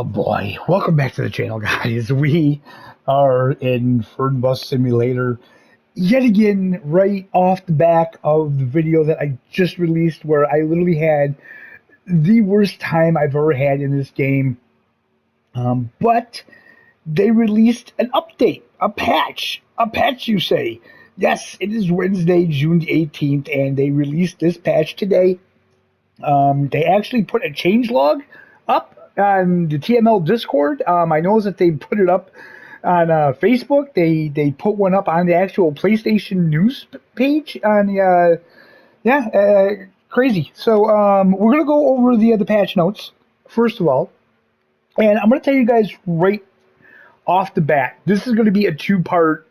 Boy, welcome back to the channel, guys. We are in Fernbus Simulator yet again, right off the back of the video that I just released, where I literally had the worst time I've ever had in this game. But they released an update, a patch, you say. Yes, it is Wednesday, June 18th, and they released this patch today. They actually put a changelog up on the TML Discord. I know that they put it up on Facebook. They put one up on the actual PlayStation news page on the crazy. So we're gonna go over the patch notes first of all, and I'm gonna tell you guys right off the bat, this is gonna be a two-part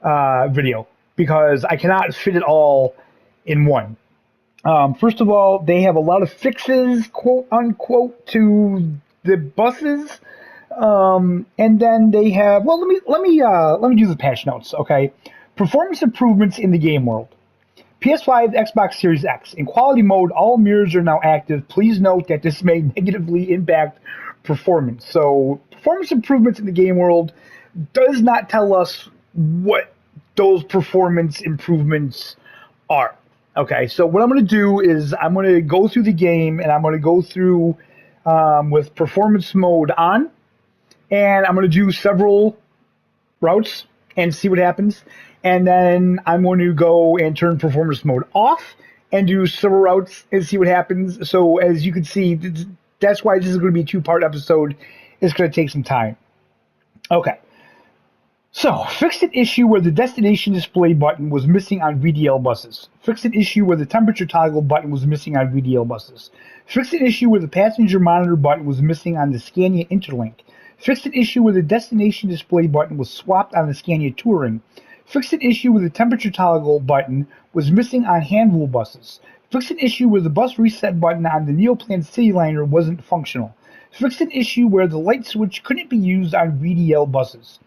video because I cannot fit it all in one. First of all, they have a lot of fixes, quote unquote, to the buses, and then they have. Well, let me do the patch notes, okay? Performance improvements in the game world. PS5, Xbox Series X. In quality mode, all mirrors are now active. Please note that this may negatively impact performance. So, performance improvements in the game world does not tell us what those performance improvements are. Okay, so what I'm going to do is I'm going to go through the game, and I'm going to go through with performance mode on, and I'm going to do several routes and see what happens. And then I'm going to go and turn performance mode off and do several routes and see what happens. So as you can see, that's why this is going to be a two-part episode. It's going to take some time. Okay. So, fixed an issue where the destination display button was missing on VDL buses. Fixed an issue where the temperature toggle button was missing on VDL buses. Fixed an issue where the passenger monitor button was missing on the Scania Interlink. Fixed an issue where the destination display button was swapped on the Scania Touring. Fixed an issue where the temperature toggle button was missing on handful buses. Fixed an issue where the bus reset button on the Neoplan Cityliner wasn't functional. Fixed an issue where the light switch couldn't be used on VDL buses.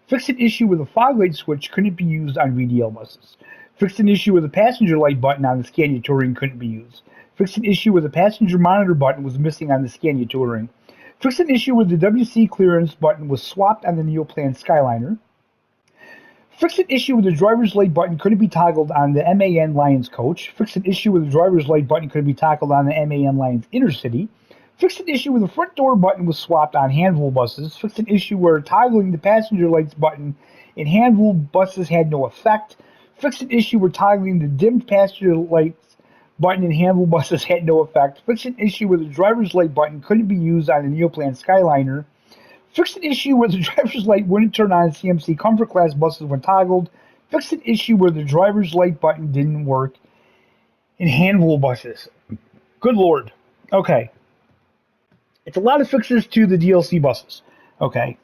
Fixed an issue where the fog light switch couldn't be used on VDL buses. Fixed an issue where the passenger light button on the Scania Touring couldn't be used. Fixed an issue where the passenger monitor button was missing on the Scania Touring. Fixed an issue where the WC clearance button was swapped on the Neoplan Skyliner. Fixed an issue where the driver's light button couldn't be toggled on the MAN Lions Coach. Fixed an issue where the driver's light button couldn't be toggled on the MAN Lions Intercity. Fixed an issue where the front door button was swapped on handful buses. Fixed an issue where toggling the passenger lights button in handful buses had no effect. Fixed an issue where toggling the dimmed passenger lights button in handful buses had no effect. Fixed an issue where the driver's light button couldn't be used on the Neoplan Skyliner. Fixed an issue where the driver's light wouldn't turn on CMC Comfort Class buses when toggled. Fixed an issue where the driver's light button didn't work in handful buses. Good Lord. Okay. It's a lot of fixes to the DLC buses, okay?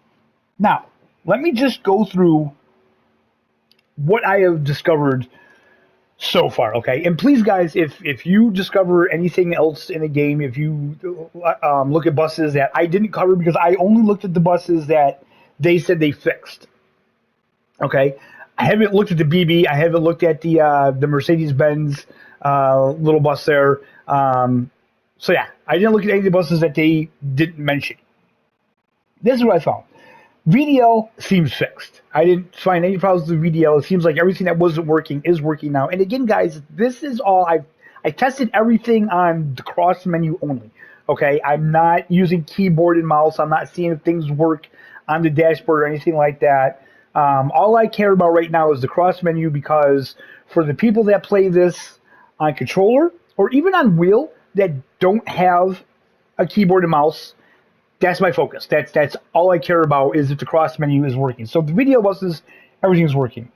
Now, let me just go through what I have discovered so far, okay? And please, guys, if you discover anything else in a game, if you look at buses that I didn't cover, because I only looked at the buses that they said they fixed, okay? I haven't looked at the BB. I haven't looked at the Mercedes-Benz little bus there. So yeah, I didn't look at any of the buses that they didn't mention. This is what I found. VDL seems fixed. I didn't find any problems with VDL. It seems like everything that wasn't working is working now. And again, guys, this is all I tested everything on the cross menu only. Okay, I'm not using keyboard and mouse. I'm not seeing if things work on the dashboard or anything like that. All I care about right now is the cross menu, because for the people that play this on controller or even on wheel that don't have a keyboard and mouse, that's my focus. That's all I care about, is if the cross menu is working. So the VDL buses, everything is working.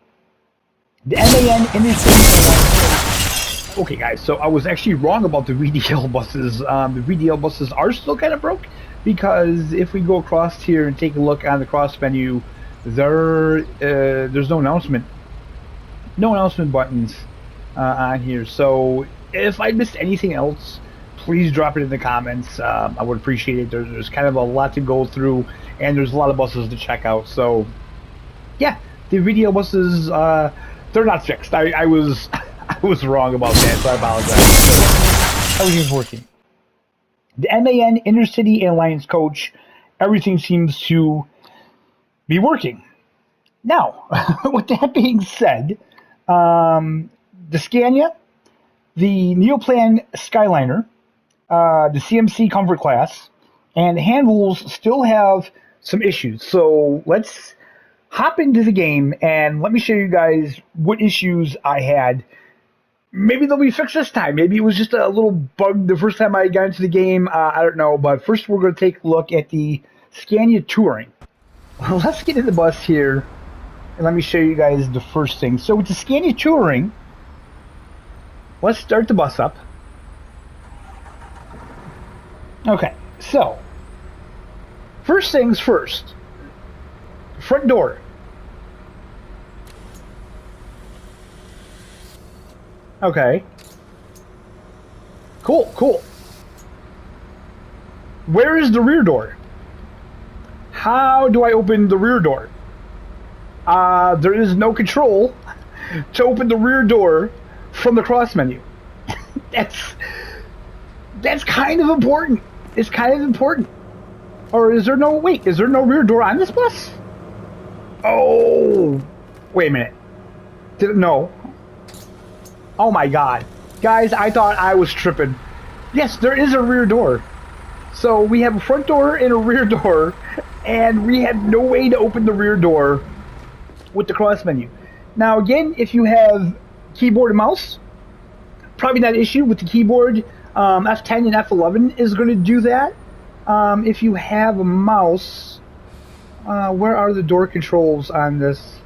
The MAN Intercity. Okay, guys, so I was actually wrong about the VDL buses. The VDL buses are still kind of broke, because if we go across here and take a look on the cross menu, there's no announcement buttons on here. So if I missed anything else, please drop it in the comments. I would appreciate it. There's kind of a lot to go through, and there's a lot of buses to check out. So, yeah, the VDL buses, they're not fixed. I was wrong about that, so I apologize. Everything's working. The MAN Intercity and Lions Coach, everything seems to be working. Now, with that being said, the Scania, the Neoplan Skyliner, the CMC Comfort Class, and the handles still have some issues. So let's hop into the game and let me show you guys what issues I had. Maybe they'll be fixed this time. Maybe it was just a little bug the first time I got into the game. I don't know. But first we're going to take a look at the Scania Touring. Well, let's get in the bus here and let me show you guys the first thing. So with the Scania Touring, let's start the bus up. Okay, so first things first. Front door. Okay. Cool. Where is the rear door? How do I open the rear door? There is no control to open the rear door from the cross menu. That's kind of important. It's kind of important. Or is there no rear door on this bus? Oh, wait a minute. No. Oh my god. Guys, I thought I was tripping. Yes, there is a rear door. So we have a front door and a rear door, and we have no way to open the rear door with the cross menu. Now again, if you have keyboard and mouse, probably not an issue with the keyboard. F10 and F11 is going to do that. If you have a mouse, where are the door controls on this?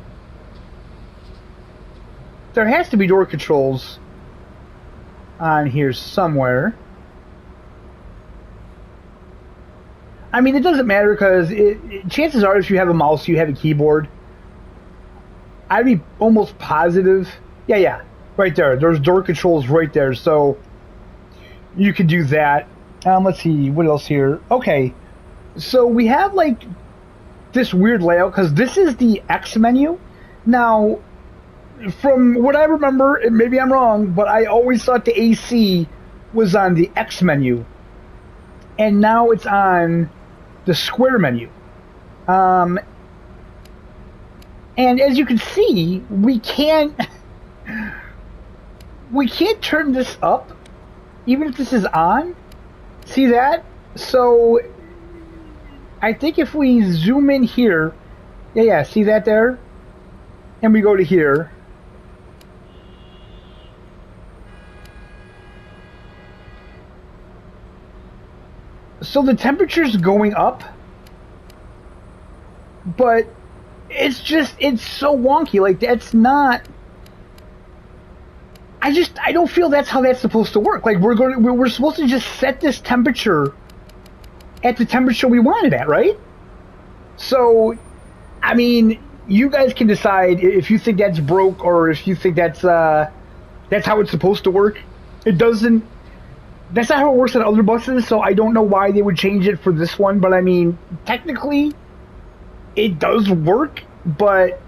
There has to be door controls on here somewhere. I mean, it doesn't matter because chances are if you have a mouse, you have a keyboard. I'd be almost positive. Yeah, right there. There's door controls right there, so you could do that. Let's see, what else here? Okay, so we have like this weird layout because this is the X menu. Now, from what I remember, and maybe I'm wrong, but I always thought the AC was on the X menu, and now it's on the square menu. And as you can see, we can't turn this up, even if this is on. See that? So I think if we zoom in here, yeah, see that there? And we go to here. So the temperature's going up, but it's so wonky. Like, that's not, I don't feel that's how that's supposed to work. Like, we're supposed to just set this temperature at the temperature we want it at, right? So, I mean, you guys can decide if you think that's broke or if you think that's how it's supposed to work. That's not how it works on other buses, so I don't know why they would change it for this one, but I mean, technically, it does work, but,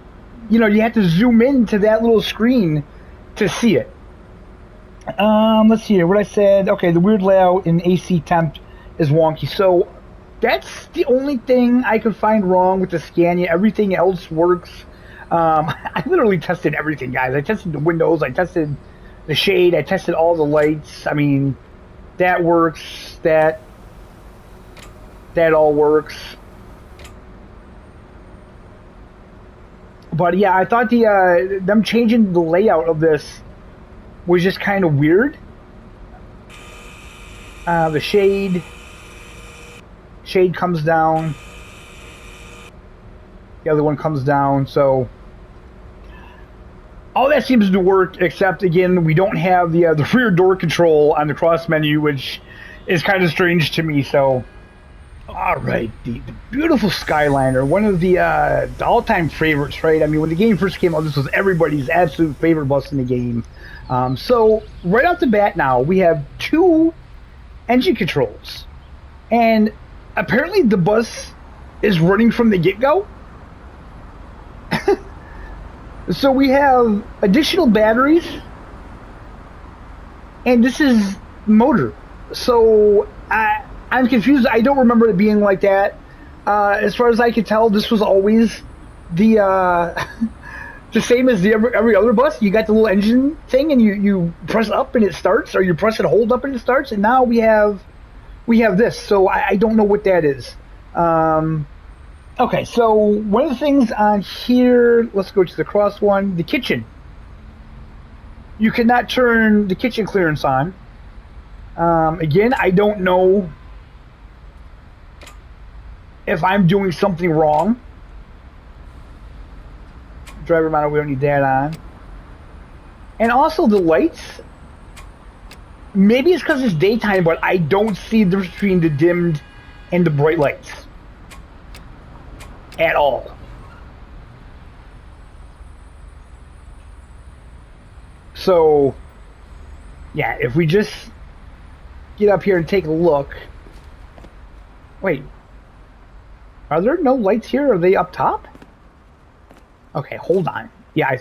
you know, you have to zoom into that little screen to see it. Let's see here, what I said. Okay, the weird layout in AC temp is wonky, so that's the only thing I could find wrong with the Scania. Everything else works. I literally tested everything, guys. I tested the windows, I tested the shade, I tested all the lights. I mean, that works, that all works. But yeah, I thought them changing the layout of this was just kind of weird. The shade comes down, the other one comes down, so all that seems to work, except again, we don't have the rear door control on the cross menu, which is kind of strange to me. So, all right, the beautiful Skyliner, one of the all-time favorites, right? I mean, when the game first came out, this was everybody's absolute favorite bus in the game. So right off the bat, now we have 2 engine controls, and apparently the bus is running from the get-go. So we have additional batteries, and this is motor. So I'm confused. I don't remember it being like that. As far as I can tell, this was always the the same as every other bus. You got the little engine thing, and you press up and it starts, or you press and hold up and it starts. And now we have this. So I don't know what that is. Okay, so one of the things on here, let's go to the cross one, the kitchen. You cannot turn the kitchen clearance on. Again, I don't know if I'm doing something wrong. Driver monitor, we don't need that on. And also the lights, maybe it's because it's daytime, but I don't see the difference between the dimmed and the bright lights at all. So yeah, if we just get up here and take a look. Wait, are there no lights here? Are they up top? Okay, hold on. Yeah,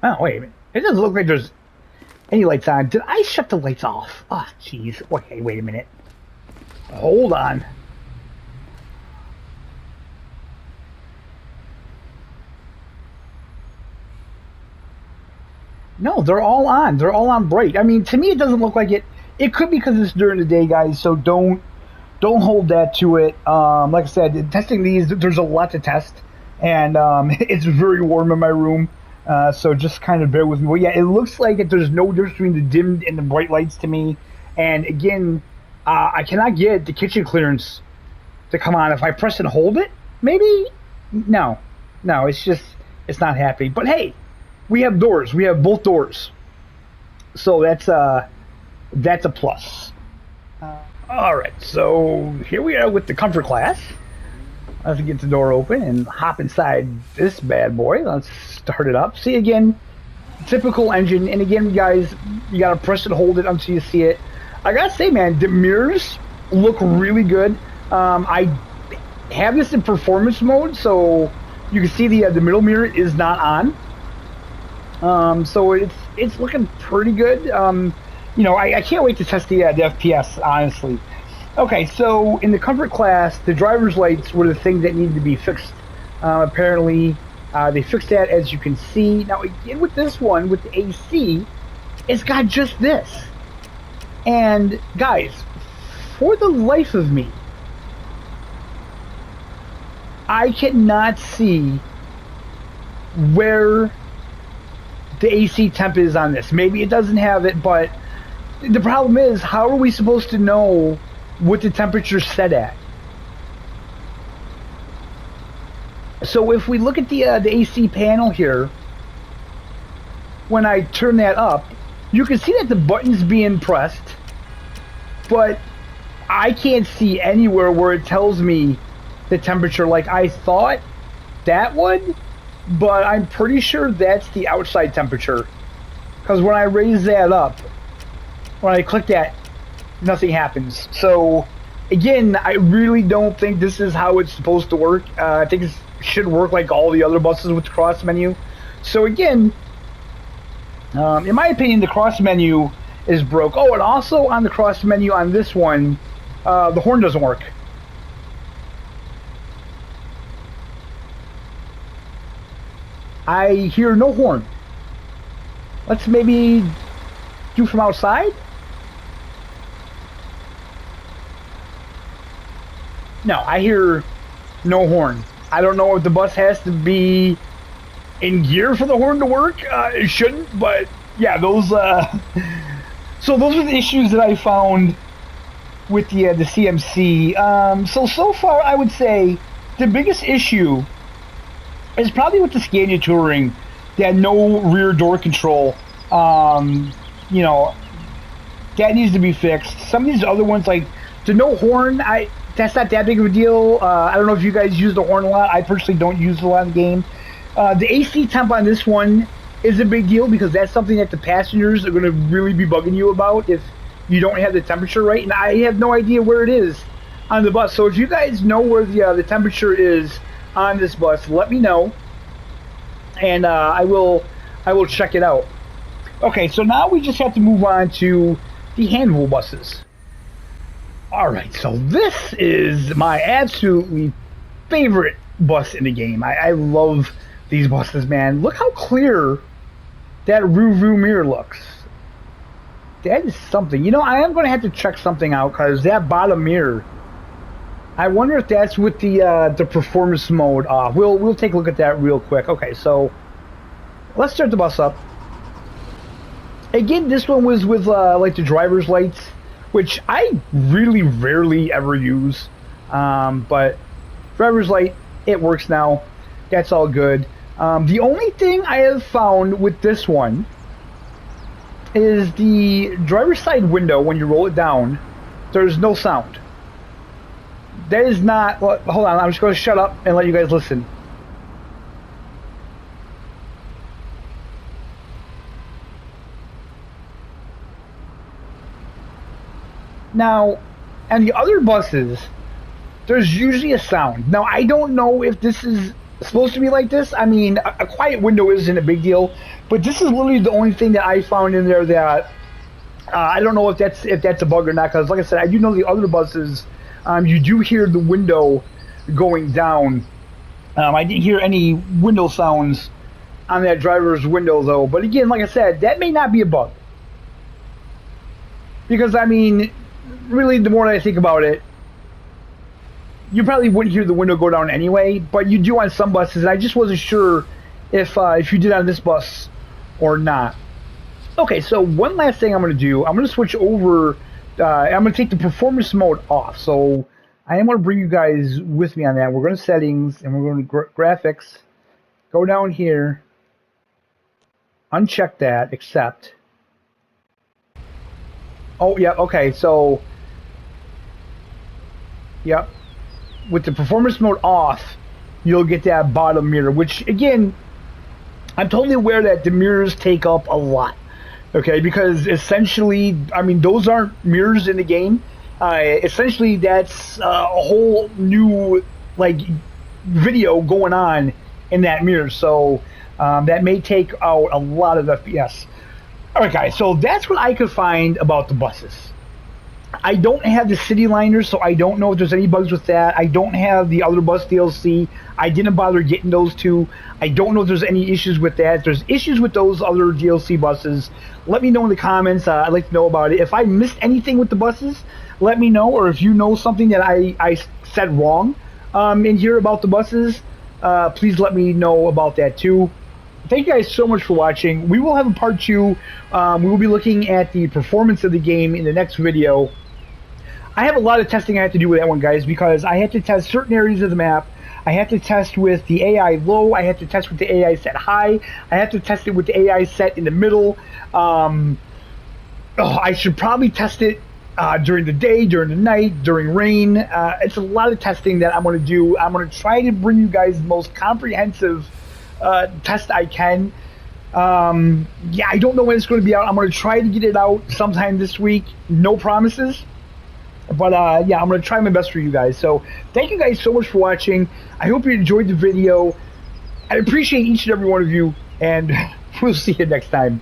oh, wait a minute. It doesn't look like there's any lights on. Did I shut the lights off? Oh, jeez. Okay, wait a minute. Hold on. No, they're all on. They're all on bright. I mean, to me, it doesn't look like it. It could be because it's during the day, guys, so don't hold that to it. Like I said, testing these, there's a lot to test. And it's very warm in my room, so just kind of bear with me. Well, yeah, it looks like there's no difference between the dimmed and the bright lights to me. And again, I cannot get the kitchen clearance to come on. If I press and hold it, maybe? No, it's not happening. But hey, we have doors. We have both doors, so that's a plus. All right, so here we are with the comfort class. Let's get the door open and hop inside this bad boy. Let's start it up. See, again, typical engine. And again, guys, you gotta press and hold it until you see it. I gotta say, man, the mirrors look really good. I have this in performance mode, so you can see the middle mirror is not on. So it's looking pretty good. You know, I can't wait to test the FPS, honestly. Okay, so in the comfort class, the driver's lights were the thing that needed to be fixed. Apparently, they fixed that, as you can see. Now, again, with this one, with the AC, it's got just this. And, guys, for the life of me, I cannot see where the AC temp is on this. Maybe it doesn't have it, but the problem is, how are we supposed to know what the temperature's set at? So if we look at the AC panel here, when I turn that up, you can see that the button's being pressed, but I can't see anywhere where it tells me the temperature like I thought that would, but I'm pretty sure that's the outside temperature, because when I raise that up, when I click that, nothing happens. So again, I really don't think this is how it's supposed to work. I think it should work like all the other buses with the cross menu. So again, in my opinion, the cross menu is broke. Oh, and also on the cross menu on this one, the horn doesn't work. I hear no horn. Let's maybe do from outside. No, I hear no horn. I don't know if the bus has to be in gear for the horn to work. It shouldn't, but yeah, those. So those are the issues that I found with the CMC. So far, I would say the biggest issue is probably with the Scania Touring. They had no rear door control. You know, that needs to be fixed. Some of these other ones, like the no horn, that's not that big of a deal. I don't know if you guys use the horn a lot. I personally don't use it a lot in the game. The AC temp on this one is a big deal, because that's something that the passengers are going to really be bugging you about if you don't have the temperature right. And I have no idea where it is on the bus. So if you guys know where the temperature is on this bus, let me know, and I will check it out. Okay, so now we just have to move on to the handful buses. Alright, so this is my absolutely favorite bus in the game. I love these buses, man. Look how clear that rear mirror looks. That is something. You know, I am going to have to check something out because that bottom mirror, I wonder if that's with the performance mode off. We'll take a look at that real quick. Okay, so let's start the bus up. Again, this one was with like the driver's lights, which I really rarely ever use. But driver's light, it works now. That's all good. The only thing I have found with this one is the driver's side window. When you roll it down, there's no sound. That is not... Well, hold on, I'm just going to shut up and let you guys listen. Now, and the other buses, there's usually a sound. Now, I don't know if this is supposed to be like this. I mean, a quiet window isn't a big deal, but this is literally the only thing that I found in there that I don't know if that's a bug or not. Because, like I said, I do know the other buses, you do hear the window going down. I didn't hear any window sounds on that driver's window, though. But again, like I said, that may not be a bug. Because, I mean, really, the more I think about it, you probably wouldn't hear the window go down anyway, but you do on some buses, and I just wasn't sure if you did on this bus or not. Okay, so one last thing I'm going to do, I'm going to switch over, I'm going to take the performance mode off, so I am going to bring you guys with me on that. We're going to settings, and we're going to graphics, go down here, uncheck that, accept. Oh, yeah, okay, so, yep. With the performance mode off, you'll get that bottom mirror, which, again, I'm totally aware that the mirrors take up a lot, okay? Because essentially, I mean, those aren't mirrors in the game. Essentially, that's a whole new, like, video going on in that mirror, so that may take out a lot of FPS. All right, guys, so that's what I could find about the buses. I don't have the city liners, so I don't know if there's any bugs with that. I don't have the other bus DLC. I didn't bother getting those two. I don't know if there's any issues with that. If there's issues with those other DLC buses, let me know in the comments. I'd like to know about it. If I missed anything with the buses, let me know. Or if you know something that I said wrong in here about the buses, please let me know about that too. Thank you guys so much for watching. We will have a part 2. We will be looking at the performance of the game in the next video. I have a lot of testing I have to do with that one, guys, because I have to test certain areas of the map. I have to test with the AI low. I have to test with the AI set high. I have to test it with the AI set in the middle. I should probably test it during the day, during the night, during rain. It's a lot of testing that I'm going to do. I'm going to try to bring you guys the most comprehensive test I can. Yeah, I don't know when it's going to be out. I'm going to try to get it out sometime this week. No promises. But yeah, I'm going to try my best for you guys. So thank you guys so much for watching. I hope you enjoyed the video. I appreciate each and every one of you, and we'll see you next time.